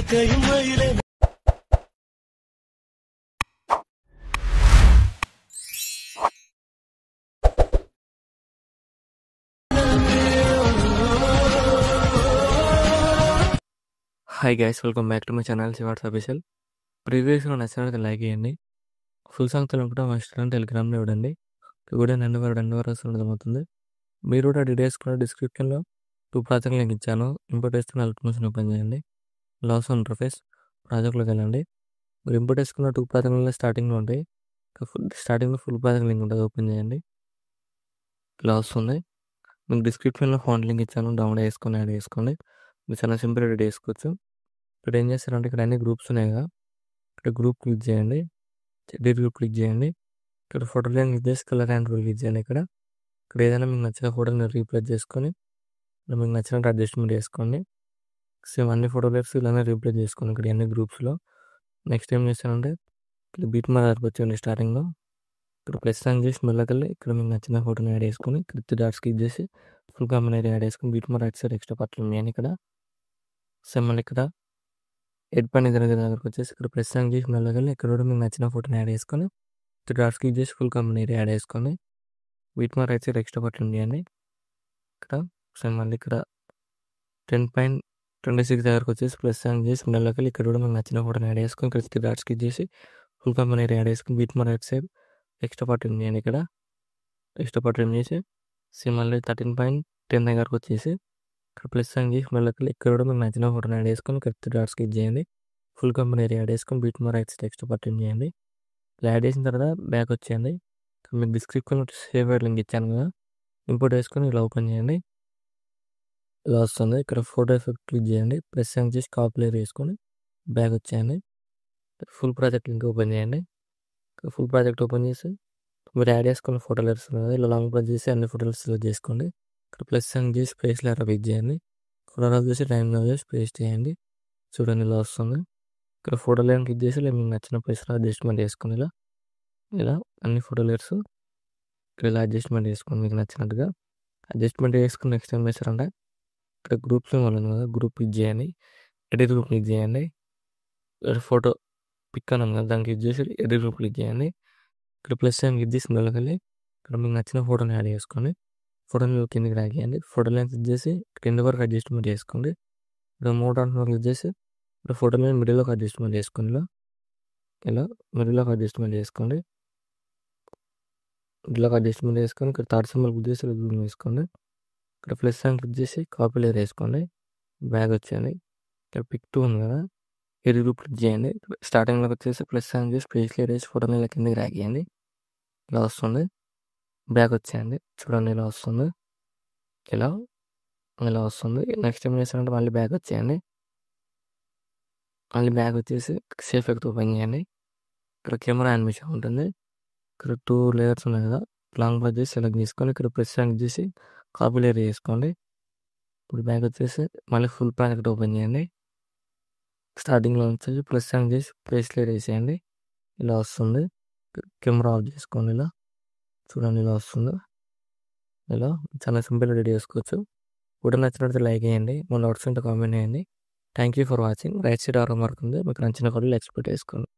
Hi guys, welcome back to my channel శివార్స్ official. ప్రీవియస్గా నచ్చినట్లయితే లైక్ చేయండి. ఫుల్ సాంగ్ తెలుగుంటే మా ఇన్స్టాగ్రామ్ టెలిగ్రామ్లో ఇవ్వండి. వీడియో 2 వస్తుంది అవుతుంది. మీరు కూడా డీటెయిల్స్ కూడా డిస్క్రిప్షన్లో 2 ప్రాజెక్ట్ లింక్ ఇచ్చాను. ఇంపోర్ట్ వేసుకుని అల్పమోషన్ ఓపెన్ చేయండి. లాస్ ఆన్ ఇంటర్ఫేస్ ప్రాజెక్ట్లోకి వెళ్ళండి. మీరు ఇంపోర్ట్ వేసుకున్న 2 ప్రాజెక్ట్లో స్టార్టింగ్లో ఉంటాయి. స్టార్టింగ్లో ఫుల్ ప్రాజెక్ట్ లింక్ ఉంటుంది, ఓపెన్ చేయండి. ఇలా వస్తుంది. మీకు డిస్క్రిప్షన్లో ఫాంట్ లింక్ ఇచ్చాను, డౌన్లోడ్ చేసుకొని యాడ్ చేసుకోండి. మీరు చాలా సింపుల్ ఎడిట్ చేసుకోవచ్చు. ఇక్కడ ఏం చేస్తారంటే ఇక్కడ అన్ని గ్రూప్స్ ఉన్నాయి కదా, ఇక్కడ గ్రూప్ క్లిక్ చేయండి, ఎడిట్ గ్రూప్ క్లిక్ చేయండి. ఇక్కడ ఫోటో లైన్ క్లిక్ చేసి కలర్ అండ్ క్లిక్ చేయండి. ఇక్కడ ఏదైనా మీకు నచ్చిన ఫోటోని రీప్లేస్ చేసుకొని మీకు నచ్చినట్టు అడ్జస్ట్మెంట్ చేసుకోండి. సేమ్ అన్ని ఫోటో లైన్స్ ఇలానే రీప్లేస్ చేసుకోండి ఇక్కడ అన్ని గ్రూప్స్లో. నెక్స్ట్ ఏం చేస్తానంటే ఇక్కడ బీట్ మార్క్ వచ్చేయండి. స్టార్టింగ్లో ఇక్కడ ప్లస్ ఆన్ చేసి మెల్లకెళ్ళి ఇక్కడ మీకు నచ్చిన ఫోటోని యాడ్ చేసుకొని 3 డాట్స్ క్లిక్ చేసి ఫుల్ కాంబినేషన్ యాడ్ చేసుకొని beat mark right side extra పట్లు ఉన్నాయని ఇక్కడ సేమ్ ఇక్కడ ఎడ్ పని దగ్గరకు వచ్చేసి ఇక్కడ ప్రెస్ ఆన్ చేసి మెల్లకెళ్ళి ఇక్కడ కూడా మీకు నచ్చిన ఫోటోని యాడ్ చేసుకొని 3 డాట్స్ క్లిక్ చేసి ఫుల్ కాంబినేషన్ యాడ్ చేసుకొని beat mark right side extra పట్లు ఉన్నాయని ఇక్కడ సేమ్ మళ్ళీ ఇక్కడ 10.26 దగ్గరకు వచ్చేసి ప్లస్ ఆన్ చేసి మెల్లకెళ్ళి ఇక్కడ కూడా మీకు నచ్చిన ఫోటోని యాడ్ చేసుకొని ఇక్కడ 3 డాట్స్ క్లిక్ చేసి ఫుల్ కాంబినేషన్ యాడ్ చేసుకొని beat mark right side extra part ఉంది ఇక్కడ ఎక్స్ట్రా పార్ట్ ఏం చేసి సేమ్ మళ్ళీ 13.10 దగ్గరకు వచ్చేసి ఇక్కడ ప్లస్ ఆన్ చేసి మెల్లకెళ్ళి ఇక్కడ కూడా మీకు నచ్చిన ఫోటోని యాడ్ చేసుకొని ఇక్కడ 3 డాట్స్ క్లిక్ చేయండి. ఫుల్ కాంబినేషన్ యాడ్ చేసుకొని beat mark right side extra part ఏం చేయండి. ఇలా యాడ్ చేసిన తర్వాత బ్యాక్ వచ్చేయండి. మీకు డిస్క్రిప్షన్లో సేవ్ లింక్ ఇచ్చాను కదా, ఇంపోర్ట్ వేసుకొని ఇలా ఓపెన్ చేయండి. ఇలా వస్తుంది. ఇక్కడ ఫోటో ఎఫెక్ట్ క్లిక్ చేయండి, ప్లస్ ఆన్ చేసి కాపీ లేయర్ వేసుకొని బ్యాక్ వచ్చేయండి. ఫుల్ ప్రాజెక్ట్ లింక్ ఓపెన్ చేయండి. ఫుల్ ప్రాజెక్ట్ ఓపెన్ చేసి మీరు యాడ్ చేసుకున్న ఫోటోలు వస్తుంది కదా, ఇలా లాంగ్ ప్రెస్ చేసి అన్ని ఫోటోలు సెలెక్ట్ చేసుకోండి. ఇక్కడ ప్లస్ ఆన్ చేసి స్పేస్ లేయర్ క్లిక్ చేయండి. ఫోటోలు చేసి టైం చేసి పేస్ట్ చేయండి. చూడండి ఇలా వస్తుంది. ఇక్కడ ఫోటో లేయర్ క్లిక్ చేసి మీకు నచ్చిన ప్లేస్లో అడ్జస్ట్మెంట్ చేసుకుని ఇలా అన్ని ఫోటో లేయర్స్ ఇలా అడ్జస్ట్మెంట్ చేసుకోండి. మీకు నచ్చినట్టుగా అడ్జస్ట్మెంట్ చేసుకుని నెక్స్ట్ ఏం చేస్తారంటే ఇక్కడ గ్రూప్స్ ఉంది కదా, గ్రూప్ క్లిక్ చేయండి, ఎడిట్ గ్రూప్ క్లిక్ చేయండి. ఫోటో పిక్ అన్నాను కదా, దానికి క్లిక్ చేసి ఎడిట్ గ్రూప్ క్లిక్ చేయండి. ఇక్కడ ప్లస్ టైం క్లిక్ చేసి మెల్లకెళ్ళి ఇక్కడ మీకు నచ్చిన ఫోటోని యాడ్ చేసుకోండి. ఫోటోని కిందకి డ్రాగ్ చేయండి. ఫోటో లైన్ క్లిక్ చేసి కింద వరకు అడ్జస్ట్మెంట్ చేసుకోండి. ఇక్కడ 3 డాట్స్ క్లిక్ చేసి ఇక్కడ ఫోటో లైన్ మిడిల్లోకి అడ్జస్ట్మెంట్ చేసుకోండి. ఇలా మిడిల్లోకి అడ్జస్ట్మెంట్ చేసుకోండి. ఇలాగ అడ్జస్ట్మెంట్ చేసుకొని ఇక్కడ థర్డ్ సింబల్ క్లిక్ చేసి జూమ్ వేసుకోండి. ఇక్కడ ప్లస్ టైం క్లిక్ చేసి కాపీ లేయర్ వేసుకోండి. బ్యాగ్ వచ్చేయండి. ఇక్కడ పిక్ 2 ఉంది కదా, ఎడిట్ గ్రూప్ క్లిక్ చేయండి. స్టార్టింగ్లోకి వచ్చేసి ప్లస్ ఆన్ చేసి పేజ్ క్లియర్ చేసి ఫోటోని ఇలా కిందకి డ్రాగ్ చేయండి. ఇలా వస్తుంది. బ్యాక్ వచ్చేయండి. చూడండి ఇలా వస్తుంది. ఇలా ఇలా వస్తుంది. నెక్స్ట్ ఏం చేస్తారంటే మళ్ళీ బ్యాక్ వచ్చేయండి. మళ్ళీ బ్యాక్ వచ్చేసి సేఫ్ ఎఫెక్ట్ ఓపెన్ చేయండి. ఇక్కడ కెమెరా యానిమేషన్ ఉంటుంది. ఇక్కడ 2 లేయర్స్ ఉన్నాయి కదా, లాంగ్ ప్రెస్ చేసి సెలెక్ట్ చేసుకొని ఇక్కడ ప్రెస్ ఆన్ చేసి కాపీ లేయర్ చేసుకోండి. ఇప్పుడు బ్యాక్ వచ్చేసి మళ్ళీ ఫుల్ ప్రాజెక్ట్ ఓపెన్ చేయండి. స్టార్టింగ్లో వచ్చేసి ప్లస్ ఆన్ చేసి పేస్ట్ లేయర్ వేసేయండి. ఇలా వస్తుంది. కెమెరా ఆఫ్ చేసుకోండి. ఇలా చూడండి ఇలా వస్తుంది. ఇలా చాలా సింపుల్ ఎడిట్ చేసుకోవచ్చు. వీడియో నచ్చినట్లయితే లైక్ చేయండి, మన డౌట్స్ ఉంటే కామెంట్ చేయండి. Thank you for watching. Right side ఆరో మార్క్ ఉంది, మీకు నచ్చిన కూడా ఎక్స్పెక్ట్ చేసుకోండి.